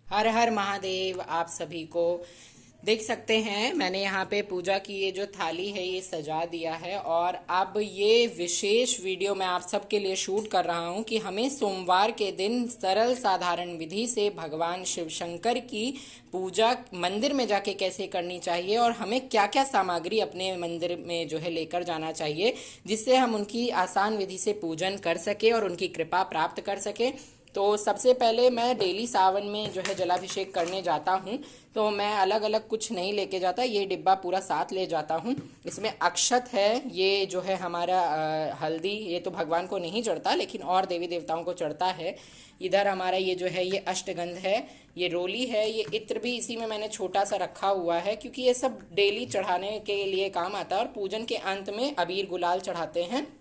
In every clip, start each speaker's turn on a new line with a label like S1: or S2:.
S1: हर हर महादेव। आप सभी को देख सकते हैं, मैंने यहाँ पे पूजा की ये जो थाली है ये सजा दिया है। और अब ये विशेष वीडियो मैं आप सबके लिए शूट कर रहा हूँ कि हमें सोमवार के दिन सरल साधारण विधि से भगवान शिव शंकर की पूजा मंदिर में जाके कैसे करनी चाहिए और हमें क्या क्या सामग्री अपने मंदिर में जो है लेकर जाना चाहिए, जिससे हम उनकी आसान विधि से पूजन कर सके और उनकी कृपा प्राप्त कर सके। तो सबसे पहले मैं डेली सावन में जो है जलाभिषेक करने जाता हूँ, तो मैं अलग अलग कुछ नहीं लेके जाता, ये डिब्बा पूरा साथ ले जाता हूँ। इसमें अक्षत है, ये जो है हमारा हल्दी, ये तो भगवान को नहीं चढ़ता लेकिन और देवी देवताओं को चढ़ता है। इधर हमारा ये जो है ये अष्टगंध है, ये रोली है, ये इत्र भी इसी में मैंने छोटा सा रखा हुआ है क्योंकि ये सब डेली चढ़ाने के लिए काम आता है और पूजन के अंत में अबीर गुलाल चढ़ाते हैं।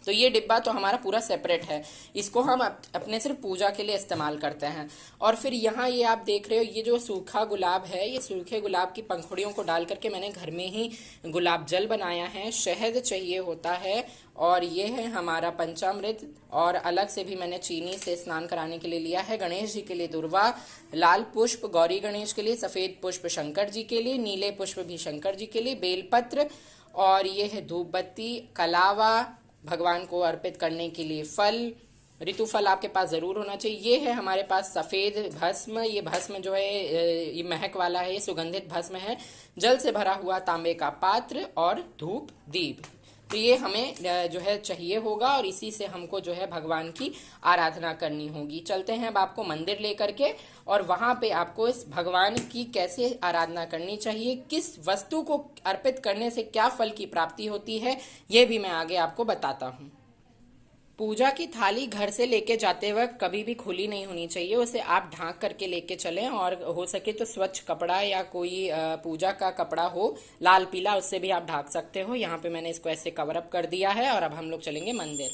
S1: तो ये डिब्बा तो हमारा पूरा सेपरेट है, इसको हम अपने सिर्फ पूजा के लिए इस्तेमाल करते हैं। और फिर यहाँ ये आप देख रहे हो, ये जो सूखा गुलाब है, ये सूखे गुलाब की पंखुड़ियों को डाल करके मैंने घर में ही गुलाब जल बनाया है। शहद चाहिए होता है, और ये है हमारा पंचामृत। और अलग से भी मैंने चीनी से स्नान कराने के लिए लिया है। गणेश जी के लिए दुर्वा, लाल पुष्प गौरी गणेश के लिए, सफेद पुष्प शंकर जी के लिए, नीले पुष्प भी शंकर जी के लिए, बेलपत्र, और ये है धूप बत्ती, कलावा, भगवान को अर्पित करने के लिए फल, ऋतु फल आपके पास जरूर होना चाहिए। ये है हमारे पास सफेद भस्म, ये भस्म जो है ये महक वाला है, ये सुगंधित भस्म है। जल से भरा हुआ तांबे का पात्र और धूप दीप, तो ये हमें जो है चाहिए होगा और इसी से हमको जो है भगवान की आराधना करनी होगी। चलते हैं अब आपको मंदिर लेकर के, और वहां पे आपको इस भगवान की कैसे आराधना करनी चाहिए, किस वस्तु को अर्पित करने से क्या फल की प्राप्ति होती है, ये भी मैं आगे आपको बताता हूँ। पूजा की थाली घर से लेके जाते वक्त कभी भी खुली नहीं होनी चाहिए, उसे आप ढांक करके लेके चलें, और हो सके तो स्वच्छ कपड़ा या कोई पूजा का कपड़ा हो लाल पीला, उससे भी आप ढांक सकते हो। यहाँ पे मैंने इसको ऐसे कवर अप कर दिया है और अब हम लोग चलेंगे मंदिर।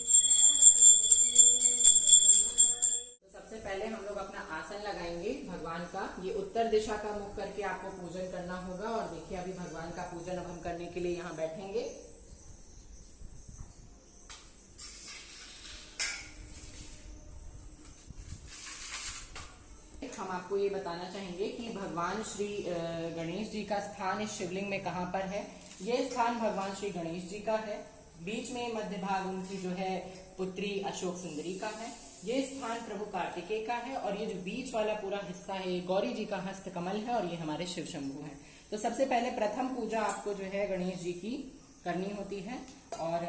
S1: तो सबसे पहले हम लोग अपना आसन लगाएंगे भगवान का, ये उत्तर दिशा का मुख करके आपको पूजन करना होगा। और देखिए अभी भगवान का पूजन अब हम करने के लिए यहाँ बैठेंगे। हम आपको ये बताना चाहेंगे कि भगवान श्री गणेश जी का स्थान इस शिवलिंग में कहाँ पर है। ये स्थान भगवान श्री गणेश जी का है, बीच में मध्य भाग उनकी जो है पुत्री अशोक सुंदरी का है। ये स्थान प्रभु कार्तिकेय का है, और ये जो बीच वाला पूरा हिस्सा है ये गौरी जी का हस्त कमल है, और ये हमारे शिव शंभु है। तो सबसे पहले प्रथम पूजा आपको जो है गणेश जी की करनी होती है, और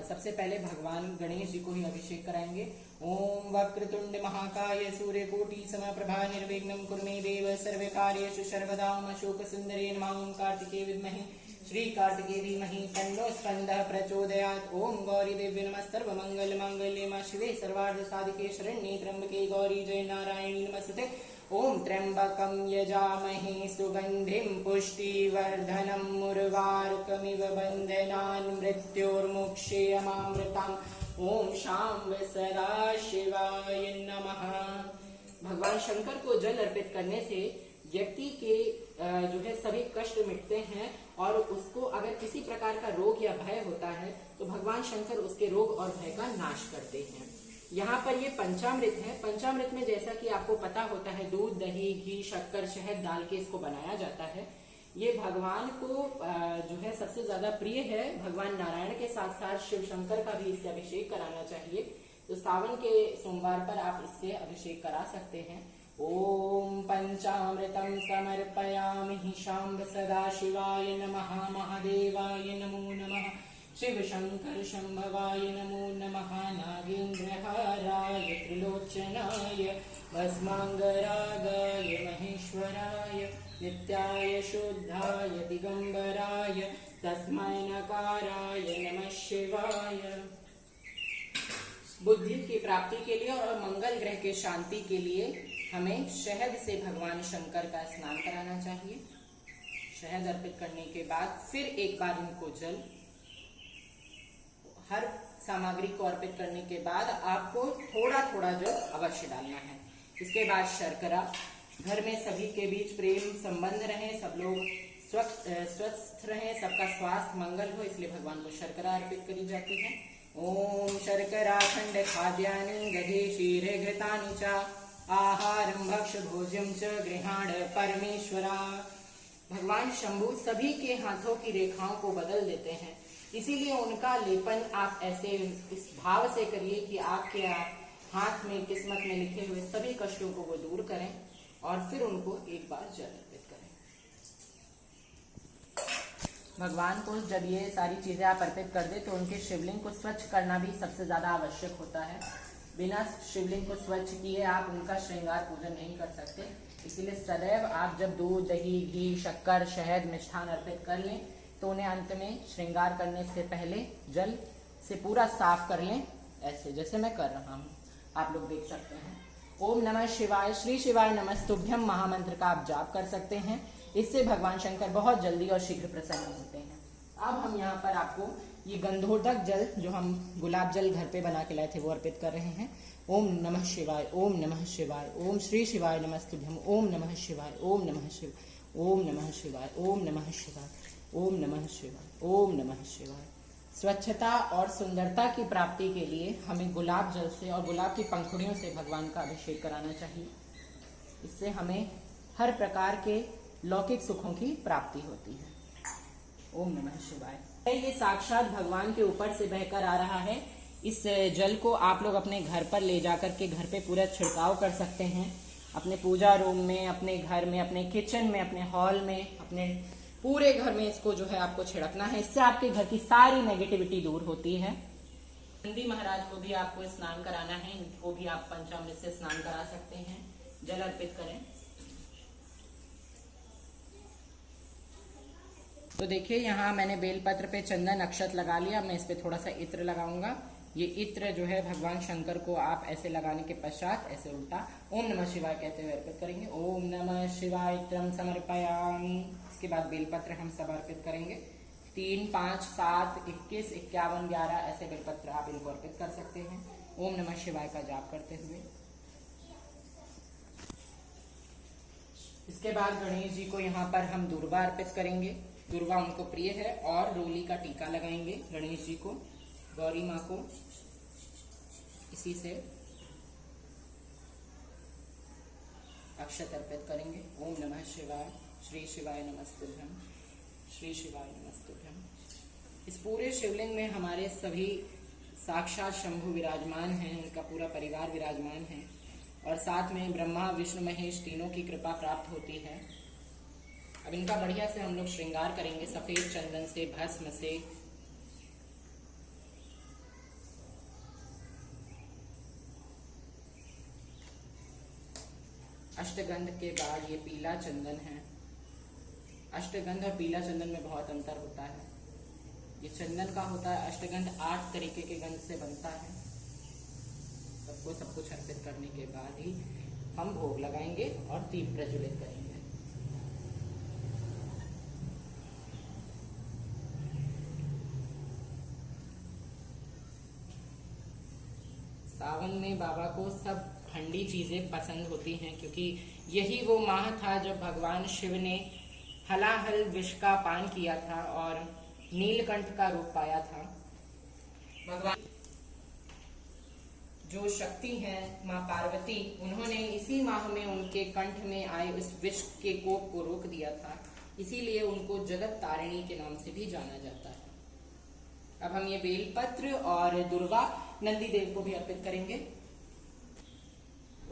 S1: सबसे पहले भगवान गणेश जी को ही अभिषेक कराएंगे। ओम वक्रतुंड महाकाय सूर्यकोटि समप्रभा निर्विघ्नं कुरु मे देव सर्वकार्येषु सर्वदा ओम अशोक सुंदरे नमः। ओम कार्तिकेय विद्महे श्री कार्तिकेय धीमहि तन्नो स्कंदः प्रचोदयात्। ओम गौरी देव्यै नमः सर्वमंगल मांगल्ये मा शिवे सर्वार्थ साधिके शरण्ये त्र्यंबके गौरी जय नारायणी नमस्ते। ओम त्र्यंबकं यजामहे सुगंधिं पुष्टिवर्धनम् उर्वारुकमिव बन्धनान् मृत्योर्मुक्षेयमामृताम्। ओम शाम सदा शिवाय नमः। भगवान शंकर को जल अर्पित करने से व्यक्ति के जो है सभी कष्ट मिटते हैं, और उसको अगर किसी प्रकार का रोग या भय होता है तो भगवान शंकर उसके रोग और भय का नाश करते हैं। यहाँ पर ये पंचामृत है। पंचामृत में जैसा कि आपको पता होता है दूध, दही, घी, शक्कर, शहद डाल के इसको बनाया जाता है। ये भगवान को जो है सबसे ज्यादा प्रिय है। भगवान नारायण के साथ साथ शिव शंकर का भी इससे अभिषेक कराना चाहिए। तो सावन के सोमवार पर आप इससे अभिषेक करा सकते हैं। ओम पंचामृतम समर्पयामि शांब सदा शिवाय नमः। महादेवाय नमो नमः। शिव शंकर शंभवाय नमो नमः। नागेन्द्रहाराय त्रिलोचनाय भस्मांगरागाय महेश्वराय नित्याय शुद्धाय दिगंबराय तस्मै नकाराय नमः शिवाय। बुद्धि की प्राप्ति के लिए और मंगल ग्रह के शांति के लिए हमें शहद से भगवान शंकर का स्नान कराना चाहिए। शहद अर्पित करने के बाद फिर एक बार इनको जल, हर सामग्री को अर्पित करने के बाद आपको थोड़ा थोड़ा जल अवश्य डालना है। इसके बाद शर्करा। घर में सभी के बीच प्रेम संबंध रहे, सब लोग स्वस्थ रहे, सबका स्वास्थ्य मंगल हो, इसलिए भगवान को शर्करा अर्पित करी जाती है। ओम शर्करा खंड खाद्यानि दधि क्षीरे घृतानि च आहारं भक्ष भोज्यं च गृहाण परमेश्वरा। भगवान शंभु सभी के हाथों की रेखाओं को बदल देते हैं, इसीलिए उनका लेपन आप ऐसे इस भाव से करिए कि आपके हाथ में किस्मत में लिखे हुए सभी कष्टों को वो दूर करें और फिर उनको एक बार जल अर्पित करें। भगवान को जब ये सारी चीजें आप अर्पित कर दे तो उनके शिवलिंग को स्वच्छ करना भी सबसे ज्यादा आवश्यक होता है। बिना शिवलिंग को स्वच्छ किए आप उनका श्रृंगार पूजन नहीं कर सकते। इसीलिए सदैव आप जब दूध, दही, घी, शक्कर, शहद, मिष्ठान अर्पित कर लें तो उन्हें अंत में श्रृंगार करने से पहले जल से पूरा साफ कर लें, ऐसे जैसे मैं कर रहा हूँ, आप लोग देख सकते हैं। ओम नमः शिवाय, श्री शिवाय नमस्तुभ्यं महामंत्र का आप जाप कर सकते हैं। इससे भगवान शंकर बहुत जल्दी और शीघ्र प्रसन्न होते हैं। अब हम यहाँ पर आपको ये गंधोदक जल जो हम गुलाब जल घर पे बना के लाए थे वो अर्पित कर रहे हैं। ओम नमः शिवाय, ओम नमः शिवाय, ओम श्री शिवाय नमस्तुभ्यं, ओम नमः शिवाय, ओम नमः शिवाय, ओम नमः शिवाय, ओम नमः शिवाय, ओम नमः शिवाय, ओम नमः शिवाय। स्वच्छता और सुंदरता की प्राप्ति के लिए हमें गुलाब जल से और गुलाब की पंखुड़ियों से भगवान का अभिषेक कराना चाहिए। इससे हमें हर प्रकार के लौकिक सुखों की प्राप्ति होती है। ओम नमः शिवाय। ये साक्षात भगवान के ऊपर से बहकर आ रहा है। इस जल को आप लोग अपने घर पर ले जाकर के घर पे पूरा छिड़काव कर सकते हैं, अपने पूजा रूम में, अपने घर में, अपने किचन में, अपने हॉल में, अपने पूरे घर में इसको जो है आपको छिड़कना है। इससे आपके घर की सारी नेगेटिविटी दूर होती है। नंदी महाराज को भी आपको स्नान कराना है, इनको भी आप पंचामृत से स्नान करा सकते हैं। जल अर्पित करें। तो देखिए यहाँ मैंने बेलपत्र पे चंदन अक्षत लगा लिया। मैं इस पे थोड़ा सा इत्र लगाऊंगा। ये इत्र जो है भगवान शंकर को आप ऐसे लगाने के पश्चात ऐसे उल्टा ओम नमः शिवाय कहते हुए अर्पित करेंगे। ओम नमः शिवाय इत्रम समर्पयामि। इसके बाद बेलपत्र हम सब अर्पित करेंगे। 3, 5, 7, 21, 51, 11 ऐसे बेलपत्र आप इनको अर्पित कर सकते हैं ओम नमः शिवाय का जाप करते हुए। इसके बाद गणेश जी को यहाँ पर हम दुर्वा अर्पित करेंगे। दुर्वा उनको प्रिय है और रोली का टीका लगाएंगे गणेश जी को, गौरी माँ को। इसी से अक्षत अर्पित करेंगे। ओम नमः शिवाय, श्री शिवाय नमस्तुभ्यं, श्री शिवाय नमस्तुभ्यं। इस पूरे शिवलिंग में हमारे सभी साक्षात शंभु विराजमान हैं, उनका पूरा परिवार विराजमान है और साथ में ब्रह्मा, विष्णु, महेश तीनों की कृपा प्राप्त होती है। अब इनका बढ़िया से हम लोग श्रृंगार करेंगे सफेद चंदन से, भस्म से। अष्टगंध के बाद ये पीला चंदन है। अष्टगंध और पीला चंदन में बहुत अंतर होता है। ये चंदन का होता है, अष्टगंध 8 तरीके के गंध से बनता है। सबको सब कुछ अर्पित करने के बाद ही हम भोग लगाएंगे और दीप प्रज्वलित करेंगे। सावन में बाबा को सब ठंडी चीजें पसंद होती हैं, क्योंकि यही वो माह था जब भगवान शिव ने हलाहल विष का पान किया था और नीलकंठ का रूप पाया था। भगवान जो शक्ति है माँ पार्वती, उन्होंने इसी माह में उनके कंठ में आए उस विष के कोप को रोक दिया था। इसीलिए उनको जगत तारिणी के नाम से भी जाना जाता है। अब हम ये बेलपत्र और दुर्वा नंदी देव को भी अर्पित करेंगे।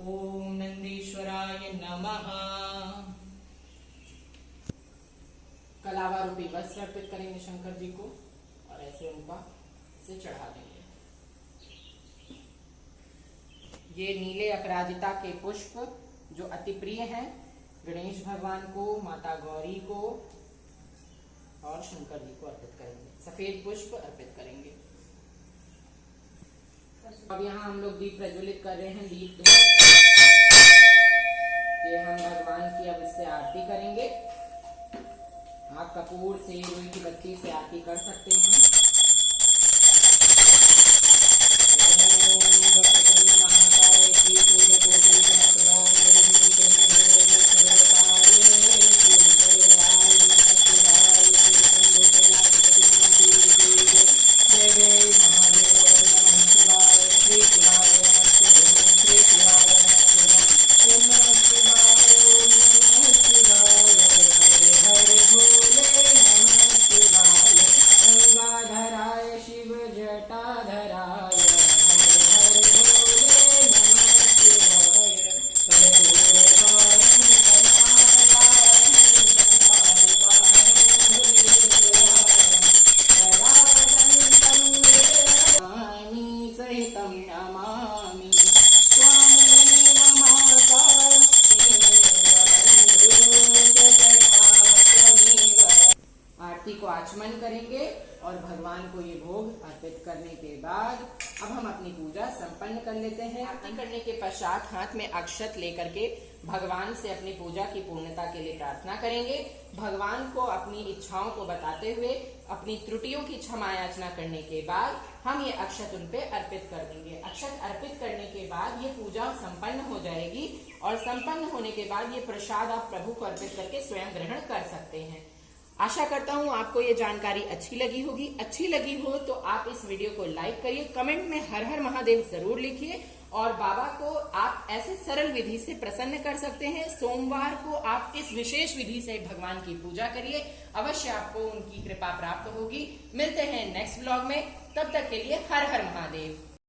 S1: ओम नंदीश्वराय नमः। कलावा रूपी वस्त्र अर्पित करेंगे शंकर जी को और ऐसे उनका से चढ़ा देंगे। ये नीले अपराजिता के पुष्प जो अति प्रिय हैं गणेश भगवान को, माता गौरी को और शंकर जी को अर्पित करेंगे। सफेद पुष्प अर्पित करेंगे। अब यहाँ हम लोग दीप प्रज्वलित कर रहे हैं। दीप ये हम भगवान की अब इससे आरती करेंगे। आप कपूर से, रुई की बत्ती से आरती कर सकते हैं। सहितं नमामि स्वामिनेव आरती को आचमन करेंगे और भगवान को ये भोग अर्पित करने के बाद अब हम अपनी पूजा संपन्न कर लेते हैं। आरती करने के पश्चात हाथ में अक्षत लेकर के भगवान से अपनी पूजा की पूर्णता के लिए प्रार्थना करेंगे। भगवान को अपनी इच्छाओं को बताते हुए अपनी त्रुटियों की क्षमा याचना करने के बाद हम ये अक्षत उन पे अर्पित कर देंगे। अक्षत अर्पित करने के बाद ये पूजा संपन्न हो जाएगी और संपन्न होने के बाद ये प्रसाद आप प्रभु को अर्पित करके स्वयं ग्रहण कर सकते हैं। आशा करता हूँ आपको ये जानकारी अच्छी लगी होगी। अच्छी लगी हो तो आप इस वीडियो को लाइक करिए, कमेंट में हर हर महादेव जरूर लिखिए और बाबा को आप ऐसे सरल विधि से प्रसन्न कर सकते हैं। सोमवार को आप इस विशेष विधि से भगवान की पूजा करिए, अवश्य आपको उनकी कृपा प्राप्त होगी। मिलते हैं नेक्स्ट व्लॉग में, तब तक के लिए हर हर महादेव।